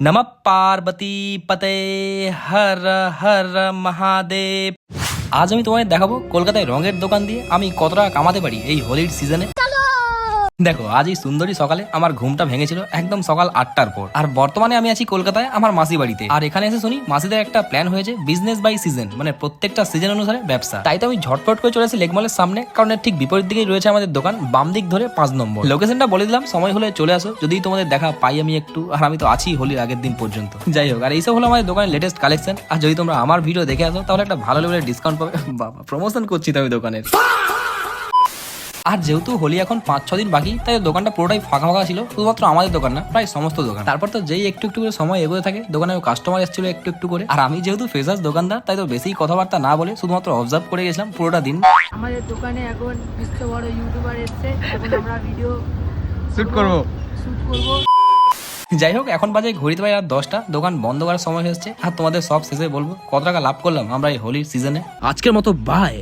नमः पार्वती पते हर हर महादेव। আজ আমি তোমায় দেখাবো কলকাতায় রঙের দোকান দিয়ে আমি কত টাকা কামাতে পারি এই হোলির সিজনে। দেখো আজ এই সুন্দরী সকালে আমার ঘুমটা ভেঙেছিল একদম সকাল 8টার পর। আর বর্তমানে আমি আছি কলকাতায় আমার মাসি বাড়িতে। আর এখানে এসে শুনি মাসিদের একটা প্ল্যান হয়েছে বিজনেস বাই সিজন, মানে প্রত্যেকটা সিজন অনুসারে ব্যবসা। তাই তো আমি ঝটপট করে চলে আসি লেকমলের সামনে, কারণ এর ঠিক বিপরীত দিকেই রয়েছে আমাদের দোকান, বাম দিক ধরে 5 নম্বর। লোকেশনটা বলে দিলাম, সময় হলে চলে আসো যদি তোমাদের দেখা পাই আমি একটু। আর আমি তো আছি হোলির আগের দিন পর্যন্ত। যাই হোক, আর এইসব হলো আমাদের দোকানের লেটেস্ট কালেকশন। আর যদি তোমরা আমার ভিডিও দেখে আসো তাহলে একটা ভালো লেভেলের ডিসকাউন্ট পাবে। বাবা, প্রমোশন করছি তো আমি দোকানের। আর যেহেতু হোলি এখন 5-6 দিন বাকি, তাই দোকানটা পুরোটাই ফাঁকা ফাঁকা ছিল। শুধুমাত্র আমাদের দোকান না, প্রায় সমস্ত দোকান। তারপর তো যেই একটু একটু করে সময় এগোতে থাকে, দোকানে কাস্টমার এসেছিল একটু একটু করে। আর আমি যেহেতু ফ্রেশার্স দোকানদার, তাই তো বেশি কথাবার্তা না বলে শুধুমাত্র অবজার্ভ করে গেছিলাম পুরোটা দিন। আমাদের দোকানে এখন বিশ্ব বড় ইউটিউবার এসেছে, এখন আমরা ভিডিও শুট করব। করব। যাই হোক, এখন বাজে ঘড়িতে ভাই রাত 10টা, দোকান বন্ধ করার সময় হচ্ছে। আর তোমাদের সব শেষে বলবো কত টাকা লাভ করলাম আমরা এই হোলির সিজনে। আজকের মতো বাই।